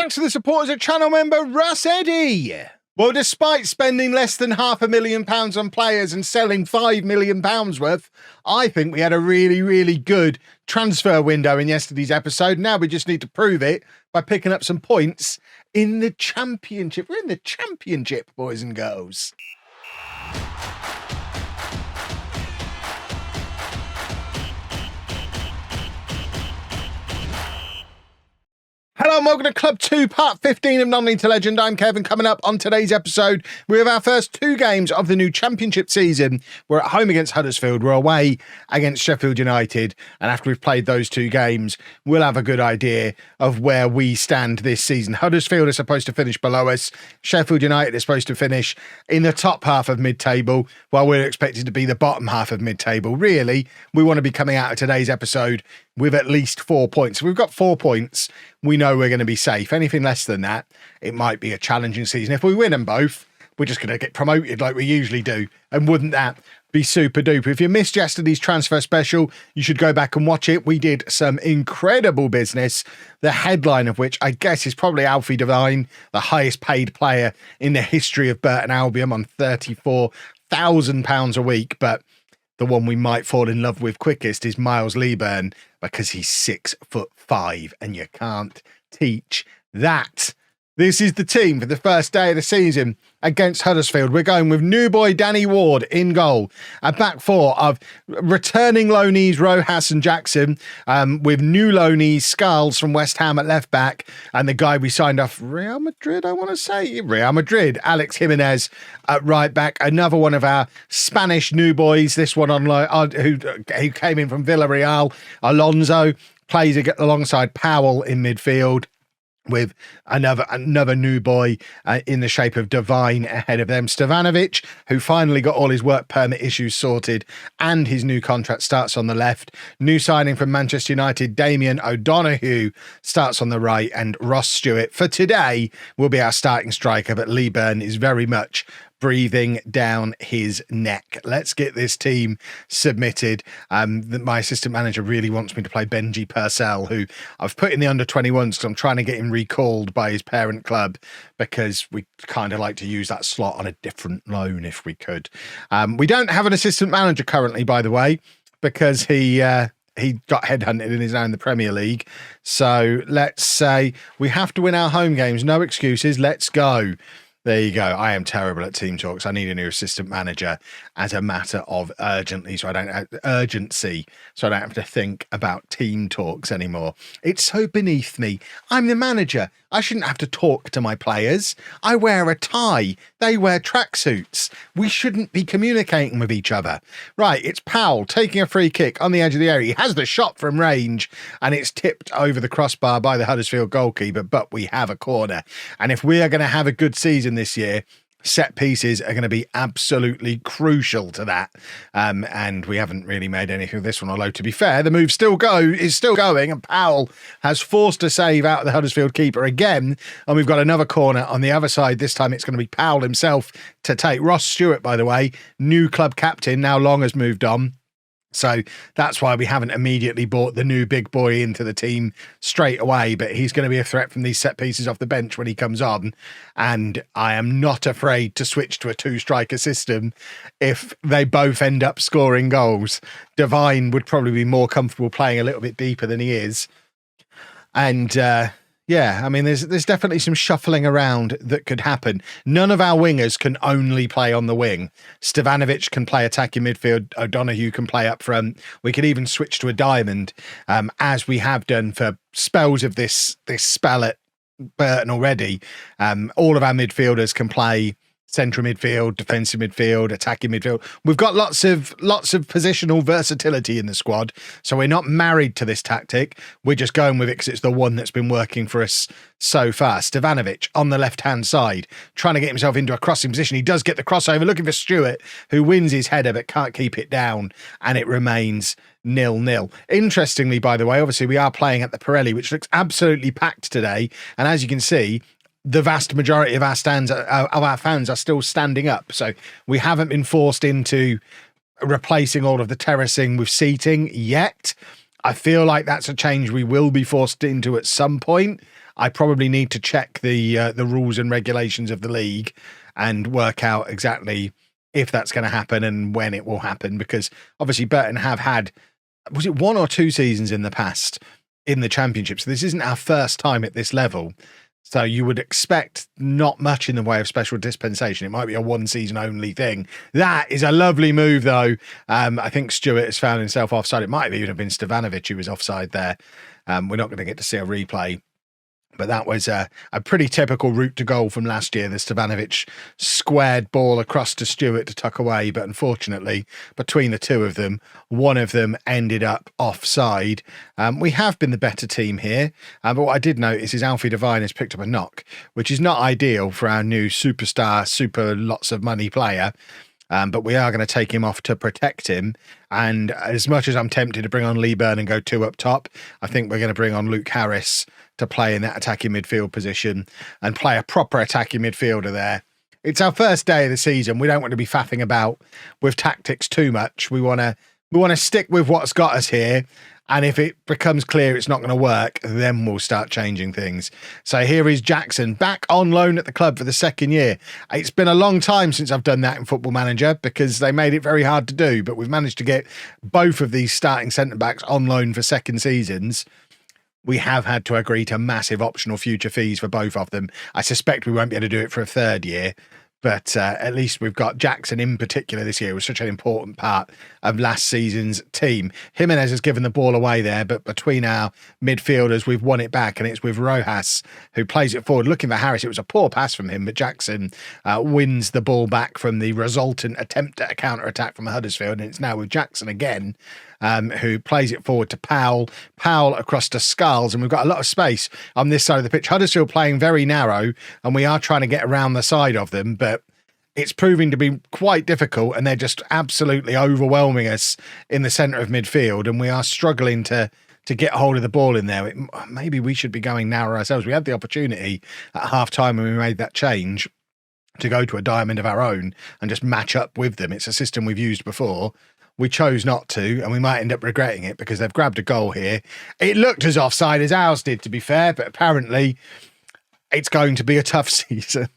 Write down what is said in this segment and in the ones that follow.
Thanks to the supporters at channel member Russ Eddy. Well, despite spending less than £500,000 on players and selling £5 million worth, I think we had a really good transfer window in yesterday's episode. Now we just need to prove it by picking up some points in the Championship. We're in the Championship, boys and girls. Hello and welcome to Club 2, Part 15 of Non-League to Legend. I'm Kevin. Coming up on today's episode, we have our first two games of the new Championship season. We're at home against Huddersfield. We're away against Sheffield United. And after we've played those two games, we'll have a good idea of where we stand this season. Huddersfield is supposed to finish below us. Sheffield United is supposed to finish in the top half of mid-table, while we're expected to be the bottom half of mid-table. Really, we want to be coming out of today's episode with at least 4 points. If we've got 4 points, we know we're going to be safe. Anything less than that, it might be a challenging season. If we win them both, we're just going to get promoted like we usually do. And wouldn't that be super duper? If you missed yesterday's transfer special, you should go back and watch it. We did some incredible business, the headline of which I guess is probably Alfie Devine, the highest paid player in the history of Burton Albion, on £34,000 a week. But the one we might fall in love with quickest is Miles Leeburn, because he's 6'5", and you can't teach that. This is the team for the first day of the season against Huddersfield. We're going with new boy Danny Ward in goal. A back four of returning loanees Rojas and Jackson, with new loanees Skulls from West Ham at left back, and the guy we signed off Real Madrid, Alex Jimenez at right back. Another one of our Spanish new boys, this one who came in from Villarreal, Alonso, plays alongside Powell in midfield, with another new boy in the shape of Devine ahead of them. Stevanovic, who finally got all his work permit issues sorted and his new contract, starts on the left. New signing from Manchester United, Damien O'Donoghue, starts on the right, and Ross Stewart for today will be our starting striker, but Leeburn is very much breathing down his neck. Let's get this team submitted. My assistant manager really wants me to play Benji Purcell, who I've put in the under-21s because I'm trying to get him recalled by his parent club, because we kind of like to use that slot on a different loan if we could. We don't have an assistant manager currently, by the way, because he got headhunted and is now in the Premier League. So let's say we have to win our home games. No excuses. Let's go. There you go. I am terrible at team talks. I need a new assistant manager as a matter of urgency, so I don't have to think about team talks anymore. It's so beneath me. I'm the manager. I shouldn't have to talk to my players. I wear a tie. They wear tracksuits. We shouldn't be communicating with each other. Right, it's Powell taking a free kick on the edge of the area. He has the shot from range, and it's tipped over the crossbar by the Huddersfield goalkeeper, but we have a corner. And if we are going to have a good season this year, set pieces are going to be absolutely crucial to that. And we haven't really made anything of this one, although to be fair, the move is still going, and Powell has forced a save out of the Huddersfield keeper again, and we've got another corner on the other side. This time it's going to be Powell himself to take. Ross Stewart, by the way, new club captain, now Long has moved on. So that's why we haven't immediately brought the new big boy into the team straight away, but he's going to be a threat from these set pieces off the bench when he comes on. And I am not afraid to switch to a two-striker system if they both end up scoring goals. Devine would probably be more comfortable playing a little bit deeper than he is. And yeah, I mean, there's definitely some shuffling around that could happen. None of our wingers can only play on the wing. Stevanovic can play attacking midfield. O'Donoghue can play up front. We could even switch to a diamond, as we have done for spells of this spell at Burton already. All of our midfielders can play central midfield, defensive midfield, attacking midfield. We've got lots of positional versatility in the squad, so we're not married to this tactic. We're just going with it because it's the one that's been working for us so far. Stevanovic on the left-hand side, trying to get himself into a crossing position. He does get the crossover, looking for Stewart, who wins his header but can't keep it down, and it remains 0-0. Interestingly, by the way, obviously we are playing at the Pirelli, which looks absolutely packed today, and as you can see, the vast majority of our fans are still standing up. So we haven't been forced into replacing all of the terracing with seating yet. I feel like that's a change we will be forced into at some point. I probably need to check the rules and regulations of the league and work out exactly if that's going to happen and when it will happen, because obviously Burton have had, was it 1 or 2 seasons in the past in the Championship? So this isn't our first time at this level. So you would expect not much in the way of special dispensation. It might be a 1 season only thing. That is a lovely move, though. I think Stewart has found himself offside. It might have even been Stevanovic who was offside there. We're not going to get to see a replay. But that was a pretty typical route to goal from last year. The Stevanovic squared ball across to Stewart to tuck away. But unfortunately, between the two of them, one of them ended up offside. We have been the better team here. But what I did notice is Alfie Devine has picked up a knock, which is not ideal for our new superstar, super lots of money player. But we are going to take him off to protect him. And as much as I'm tempted to bring on Lee Byrne and go 2 up top, I think we're going to bring on Luke Harris to play in that attacking midfield position and play a proper attacking midfielder there. It's our first day of the season. We don't want to be faffing about with tactics too much. We want to stick with what's got us here. And if it becomes clear it's not going to work, then we'll start changing things. So here is Jackson back on loan at the club for the 2nd year. It's been a long time since I've done that in Football Manager because they made it very hard to do. But we've managed to get both of these starting centre-backs on loan for 2nd seasons. We have had to agree to massive optional future fees for both of them. I suspect we won't be able to do it for a 3rd year. But at least we've got Jackson in particular this year, who was such an important part of last season's team. Jimenez has given the ball away there, but between our midfielders, we've won it back, and it's with Rojas, who plays it forward, looking for Harris. It was a poor pass from him, but Jackson wins the ball back from the resultant attempt at a counter-attack from Huddersfield, and it's now with Jackson again, who plays it forward to Powell. Powell across to Skulls, and we've got a lot of space on this side of the pitch. Huddersfield playing very narrow, and we are trying to get around the side of them, but it's proving to be quite difficult, and they're just absolutely overwhelming us in the centre of midfield, and we are struggling to get hold of the ball in there. Maybe we should be going narrow ourselves. We had the opportunity at half-time when we made that change to go to a diamond of our own and just match up with them. It's a system we've used before. We chose not to, and we might end up regretting it because they've grabbed a goal here. It looked as offside as ours did, to be fair, but apparently it's going to be a tough season.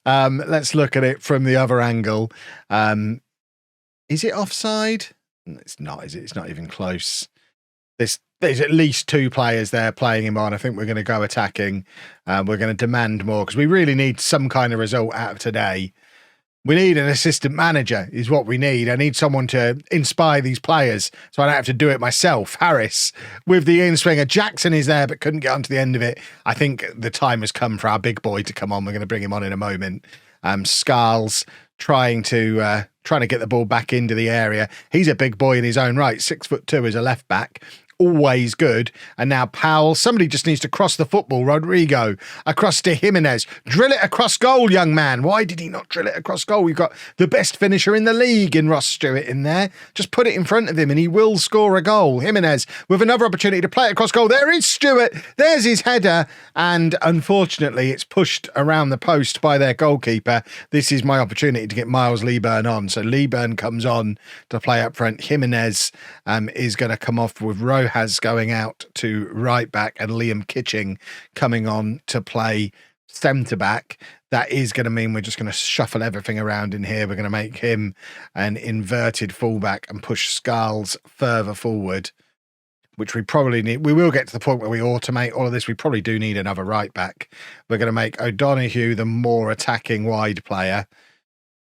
Let's look at it from the other angle. Is it offside? It's not, is it? It's not even close. There's at least 2 players there playing him on. I think we're going to go attacking. We're going to demand more because we really need some kind of result out of today. We need an assistant manager is what we need. I need someone to inspire these players so I don't have to do it myself. Harris with the in-swinger. Jackson is there but couldn't get onto the end of it. I think the time has come for our big boy to come on. We're going to bring him on in a moment. Skulls trying to get the ball back into the area. He's a big boy in his own right. 6'2" as a left back. Always good. And now Powell, somebody just needs to cross the football. Rodrigo across to Jimenez. Drill it across goal, young man. Why did he not drill it across goal? We've got the best finisher in the league in Ross Stewart in there. Just put it in front of him and he will score a goal. Jimenez with another opportunity to play it across goal. There is Stewart. There's his header. And unfortunately, it's pushed around the post by their goalkeeper. This is my opportunity to get Miles Lee Byrne on. So Lee Byrne comes on to play up front. Jimenez is going to come off with Rojas going out to right back and Liam Kitching coming on to play centre back. That is going to mean we're just going to shuffle everything around in here. We're going to make him an inverted fullback and push Skulls further forward, which we probably need. We will get to the point where we automate all of this. We probably do need another right back. We're going to make O'Donoghue the more attacking wide player,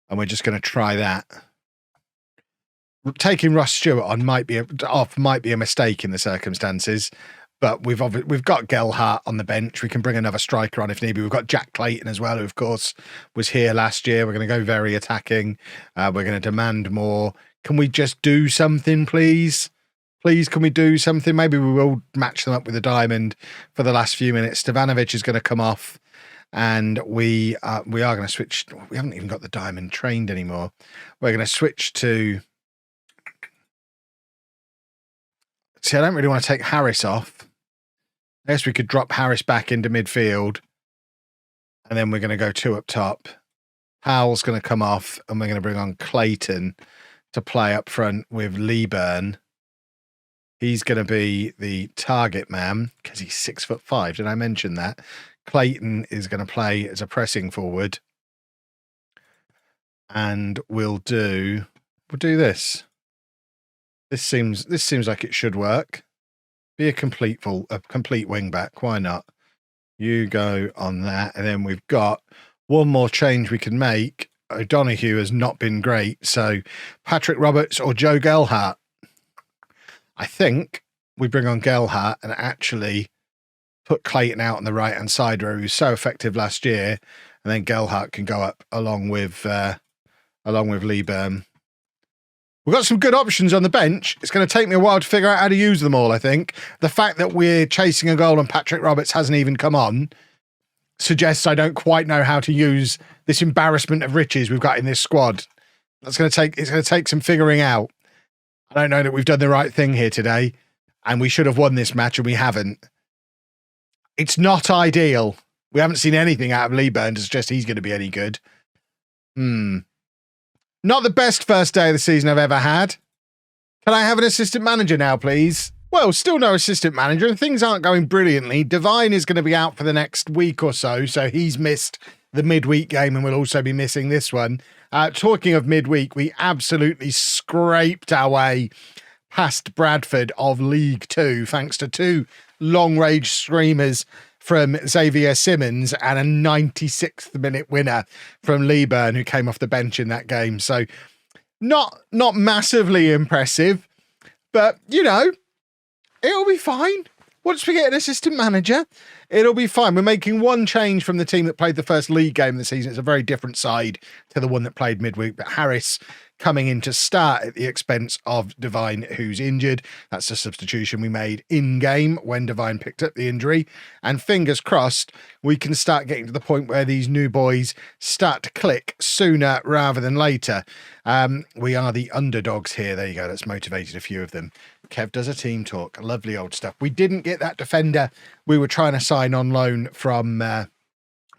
and we're just going to try that. Taking Ross Stewart on might be a mistake in the circumstances, but we've got Gelhardt on the bench. We can bring another striker on if need be. We've got Jack Clayton as well, who of course was here last year. We're going to go very attacking. We're going to demand more. Can we just do something, please? Please, can we do something? Maybe we will match them up with a diamond for the last few minutes. Stevanovic is going to come off, and we are going to switch. We haven't even got the diamond trained anymore. We're going to switch to. See, I don't really want to take Harris off. I guess we could drop Harris back into midfield. And then we're going to go 2 up top. Powell's going to come off and we're going to bring on Clayton to play up front with Lee Byrne. He's going to be the target man because he's 6'5". Did I mention that? Clayton is going to play as a pressing forward. And we'll do this. This seems like it should work. Be a complete wing back. Why not? You go on that, and then we've got one more change we can make. O'Donoghue has not been great, so Patrick Roberts or Joe Gelhardt. I think we bring on Gelhardt and actually put Clayton out on the right-hand side where he was so effective last year, and then Gelhardt can go up along with Leeburn. We've got some good options on the bench. It's going to take me a while to figure out how to use them all, I think. The fact that we're chasing a goal and Patrick Roberts hasn't even come on suggests I don't quite know how to use this embarrassment of riches we've got in this squad. It's going to take some figuring out. I don't know that we've done the right thing here today, and we should have won this match and we haven't. It's not ideal. We haven't seen anything out of Leeburn to suggest he's going to be any good. Not the best first day of the season I've ever had. Can I have an assistant manager now, please? Well, still no assistant manager, and things aren't going brilliantly. Devine is going to be out for the next week or so he's missed the midweek game and will also be missing this one. Talking of midweek, we absolutely scraped our way past Bradford of League Two, thanks to two long-range screamers from Xavier Simmons and a 96th minute winner from Leeburn, who came off the bench in that game. So not massively impressive, but, you know, it'll be fine. Once we get an assistant manager, it'll be fine. We're making one change from the team that played the first league game of the season. It's a very different side to the one that played midweek, but Harris coming in to start at the expense of Devine, who's injured. That's the substitution we made in-game when Devine picked up the injury. And fingers crossed, we can start getting to the point where these new boys start to click sooner rather than later. We are the underdogs here. There you go. That's motivated a few of them. Kev does a team talk. Lovely old stuff. We didn't get that defender we were trying to sign on loan from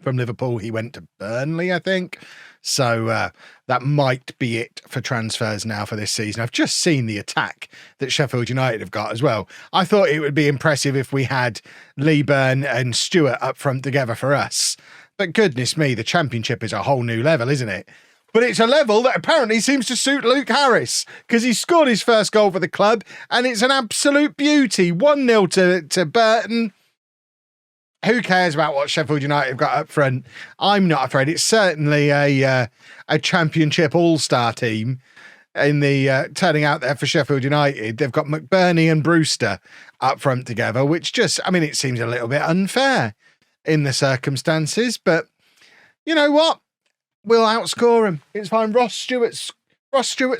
Liverpool. He went to Burnley, I think. So that might be it for transfers now for this season. I've just seen the attack that Sheffield United have got as well. I thought it would be impressive if we had Leeburn and Stewart up front together for us. But goodness me, the Championship is a whole new level, isn't it? But it's a level that apparently seems to suit Luke Harris because he scored his first goal for the club and it's an absolute beauty. 1-0 to Burton. Who cares about what Sheffield United have got up front? I'm not afraid. It's certainly a Championship all-star team in the turning out there for Sheffield United. They've got McBurney and Brewster up front together, which just, I mean, it seems a little bit unfair in the circumstances, but you know what? We'll outscore him. It's fine. Ross Stewart's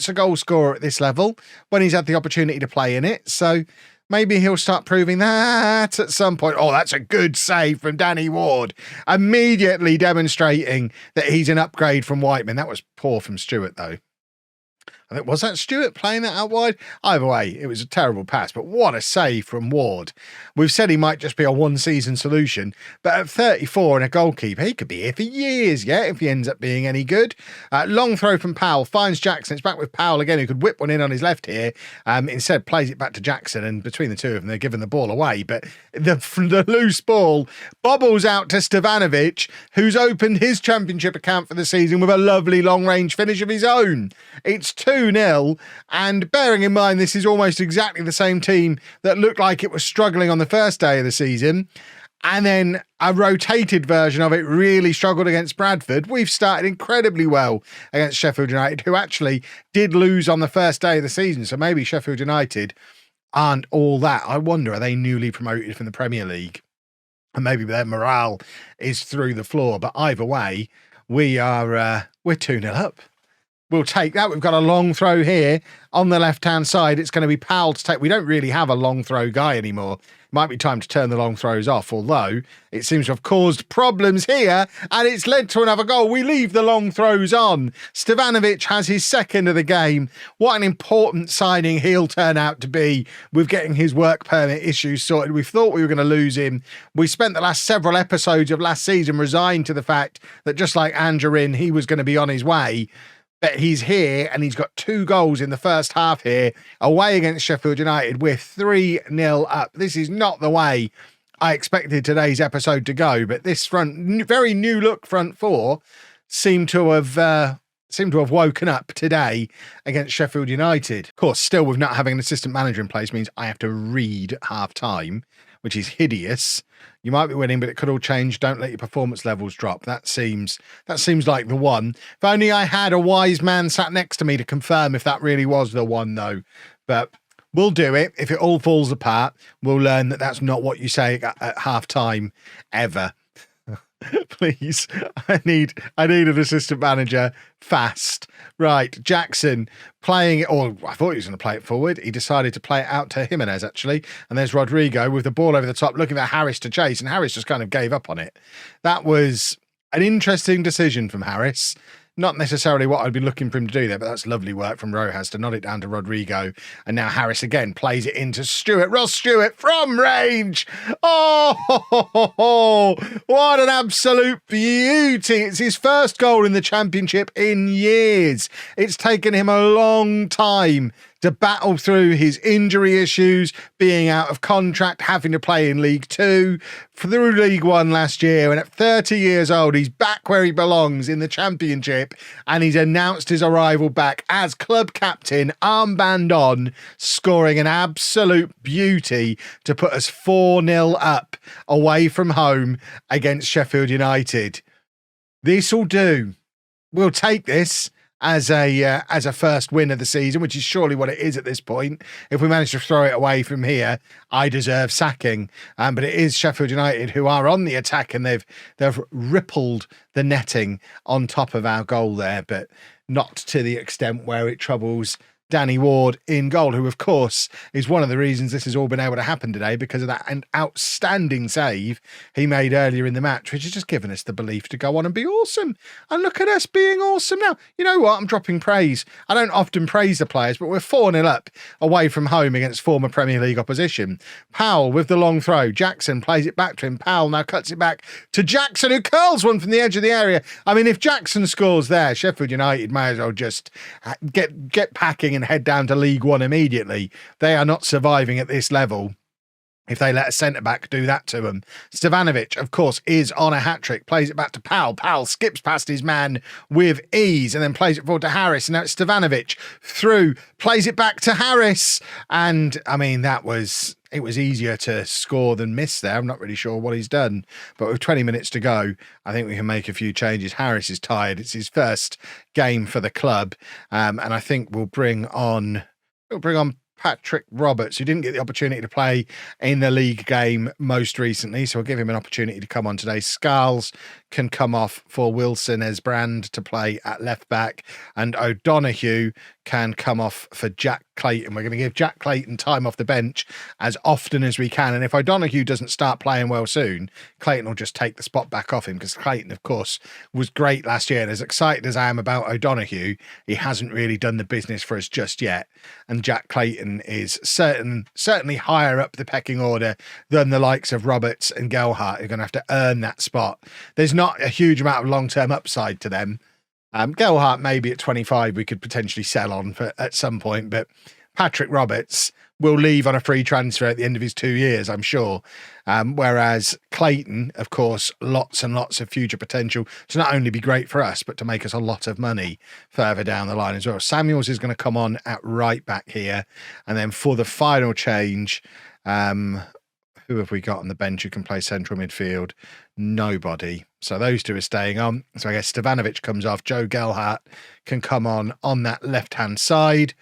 a goal scorer at this level when he's had the opportunity to play in it. So maybe he'll start proving that at some point. Oh, that's a good save from Danny Ward. Immediately demonstrating that he's an upgrade from Whiteman. That was poor from Stewart, though. I think, was that Stewart playing that out wide? Either way, it was a terrible pass, but what a save from Ward. We've said he might just be a one-season solution, but at 34 and a goalkeeper, he could be here for years, yeah, if he ends up being any good. Long throw from Powell, finds Jackson. It's back with Powell again, who could whip one in on his left here. Instead, plays it back to Jackson, and between the two of them, they're giving the ball away, but the loose ball bobbles out to Stevanovic, who's opened his Championship account for the season with a lovely long-range finish of his own. It's 2-0, and bearing in mind this is almost exactly the same team that looked like it was struggling on the first day of the season, and then a rotated version of it really struggled against Bradford. We've started incredibly well against Sheffield United, who actually did lose on the first day of the season, so maybe Sheffield United aren't all that. I wonder, are they newly promoted from the Premier League? And maybe their morale is through the floor, but either way, we're 2-0 up. We'll take that. We've got a long throw here on the left-hand side. It's going to be Powell to take. We don't really have a long throw guy anymore. Might be time to turn the long throws off, although it seems to have caused problems here, and it's led to another goal. We leave the long throws on. Stevanovic has his second of the game. What an important signing he'll turn out to be with getting his work permit issues sorted. We thought we were going to lose him. We spent the last several episodes of last season resigned to the fact that just like Angerin, he was going to be on his way. But he's here and he's got 2 goals in the first half here away against Sheffield United. We're 3-0 up. This is not the way I expected today's episode to go, but this very new look front four seemed to have woken up today against Sheffield United. Of course, still with not having an assistant manager in place means I have to read half time, which is hideous. You might be winning, but it could all change. Don't let your performance levels drop. That seems like the one. If only I had a wise man sat next to me to confirm if that really was the one, though. But we'll do it. If it all falls apart, we'll learn that that's not what you say at half time ever. Please, I need an assistant manager fast. Right, Jackson playing it, or I thought he was going to play it forward. He decided to play it out to Jimenez, actually. And there's Rodrigo with the ball over the top, looking for Harris to chase, and Harris just kind of gave up on it. That was an interesting decision from Harris. Not necessarily what I'd be looking for him to do there, but that's lovely work from Rojas to nod it down to Rodrigo. And now Harris again plays it into Stewart. Ross Stewart from range. Oh, what an absolute beauty. It's his first goal in the Championship in years. It's taken him a long time to battle through his injury issues, being out of contract, having to play in League Two, through League One last year. And at 30 years old, he's back where he belongs in the Championship. And he's announced his arrival back as club captain, armband on, scoring an absolute beauty to put us 4-0 up away from home against Sheffield United. This'll do. We'll take this as a first win of the season, which is surely what it is at this point. If we manage to throw it away from here, I deserve sacking. But it is Sheffield United who are on the attack, and they've rippled the netting on top of our goal there, but not to the extent where it troubles Danny Ward in goal, who of course is one of the reasons this has all been able to happen today, because of that outstanding save he made earlier in the match, which has just given us the belief to go on and be awesome. And look at us being awesome now. You know what? I'm dropping praise. I don't often praise the players, but we're 4-0 up away from home against former Premier League opposition. Powell with the long throw. Jackson plays it back to him. Powell now cuts it back to Jackson, who curls one from the edge of the area. I mean, if Jackson scores there, Sheffield United may as well just get packing and head down to League One immediately. They are not surviving at this level if they let a centre-back do that to them. Stevanovic, of course, is on a hat-trick, plays it back to Powell. Powell skips past his man with ease and then plays it forward to Harris. And now it's Stevanovic through, plays it back to Harris. And, I mean, it was easier to score than miss there. I'm not really sure what he's done. But with 20 minutes to go, I think we can make a few changes. Harris is tired. It's his first game for the club. And I think we'll bring on Patrick Roberts, who didn't get the opportunity to play in the league game most recently, so we'll give him an opportunity to come on today. Scarles can come off for Wilson Esbrand to play at left back, and O'Donoghue can come off for Jack Clayton. We're going to give Jack Clayton time off the bench as often as we can, and if O'Donoghue doesn't start playing well soon, Clayton will just take the spot back off him, because Clayton, of course, was great last year, and as excited as I am about O'Donoghue, he hasn't really done the business for us just yet, and Jack Clayton is certainly higher up the pecking order than the likes of Roberts and Gelhardt, who are going to have to earn that spot. There's not a huge amount of long-term upside to them. Gelhardt maybe at 25 we could potentially sell on at some point, but Patrick Roberts will leave on a free transfer at the end of his 2 years, I'm sure. Whereas Clayton, of course, lots and lots of future potential to not only be great for us, but to make us a lot of money further down the line as well. Samuels is going to come on at right back here. And then for the final change, who have we got on the bench who can play central midfield? Nobody. So those two are staying on. So I guess Stevanovic comes off. Joe Gelhardt can come on that left-hand side.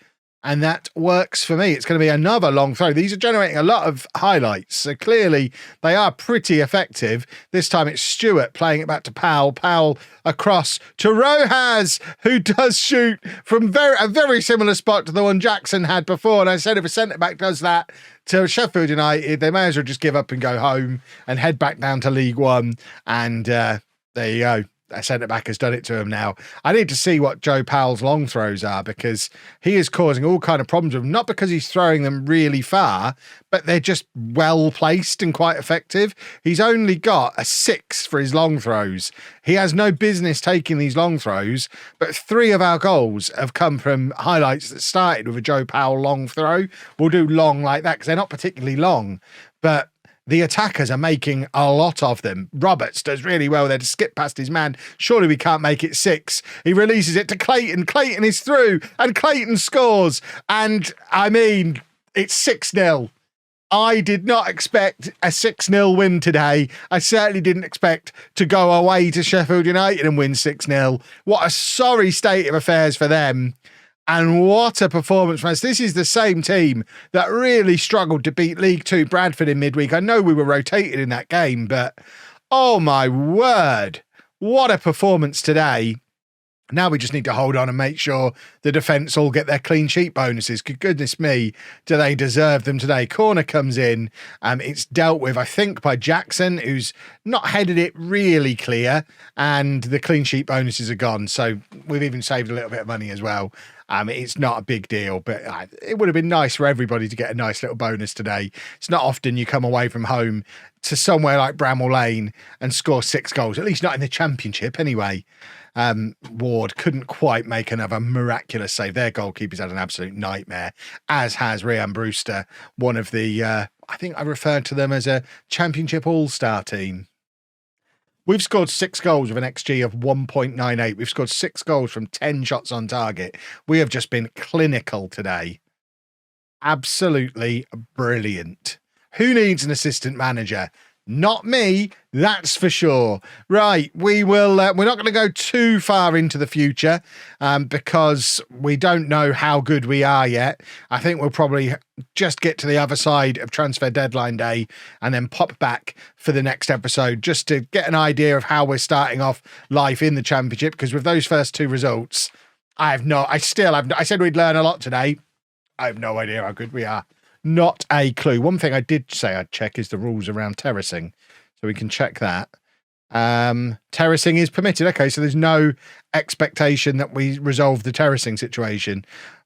And that works for me. It's going to be another long throw. These are generating a lot of highlights. So clearly they are pretty effective. This time it's Stewart playing it back to Powell. Powell across to Rojas, who does shoot from a very similar spot to the one Jackson had before. And I said if a centre-back does that to Sheffield United, they may as well just give up and go home and head back down to League One. And there you go. a centre-back has done it to him now. I need to see what Joe Powell's long throws are, because he is causing all kind of problems with them, not because he's throwing them really far, but they're just well placed and quite effective. He's only got a 6 for his long throws. He has no business taking these long throws, but 3 of our goals have come from highlights that started with a Joe Powell long throw. We'll do long like that because they're not particularly long, but the attackers are making a lot of them. Roberts does really well there to skip past his man. Surely we can't make it 6. He releases it to Clayton. Clayton is through and Clayton scores. And I mean, it's 6-0. I did not expect a 6-0 win today. I certainly didn't expect to go away to Sheffield United and win 6-0. What a sorry state of affairs for them. And what a performance from us. This is the same team that really struggled to beat League Two Bradford in midweek. I know we were rotated in that game, but oh my word, what a performance today. Now we just need to hold on and make sure the defence all get their clean sheet bonuses. Good goodness me, do they deserve them today? Corner comes in. It's dealt with, I think, by Jackson, who's not headed it really clear, and the clean sheet bonuses are gone. So we've even saved a little bit of money as well. It's not a big deal, but it would have been nice for everybody to get a nice little bonus today. It's not often you come away from home to somewhere like Bramall Lane and score 6 goals, at least not in the Championship anyway. Ward couldn't quite make another miraculous save. Their goalkeeper's had an absolute nightmare, as has Ryan Brewster, one of the, I think I referred to them as a Championship all-star team. We've scored 6 goals with an XG of 1.98. We've scored 6 goals from 10 shots on target. We have just been clinical today. Absolutely brilliant. Who needs an assistant manager? Not me, that's for sure. Right, we will. We're not going to go too far into the future because we don't know how good we are yet. I think we'll probably just get to the other side of transfer deadline day and then pop back for the next episode just to get an idea of how we're starting off life in the Championship, because with those first 2 results, I said we'd learn a lot today. I have no idea how good we are. Not a clue. One thing I did say I'd check is the rules around terracing. So we can check that. Terracing is permitted. Okay, so there's no expectation that we resolve the terracing situation,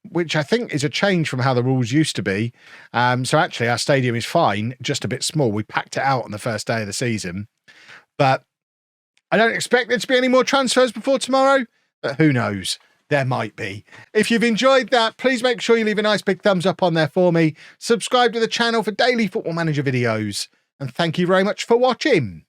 which I think is a change from how the rules used to be. So actually our stadium is fine, just a bit small. We packed it out on the first day of the season. But I don't expect there to be any more transfers before tomorrow. But who knows? There might be. If you've enjoyed that, please make sure you leave a nice big thumbs up on there for me. Subscribe to the channel for daily Football Manager videos. And thank you very much for watching.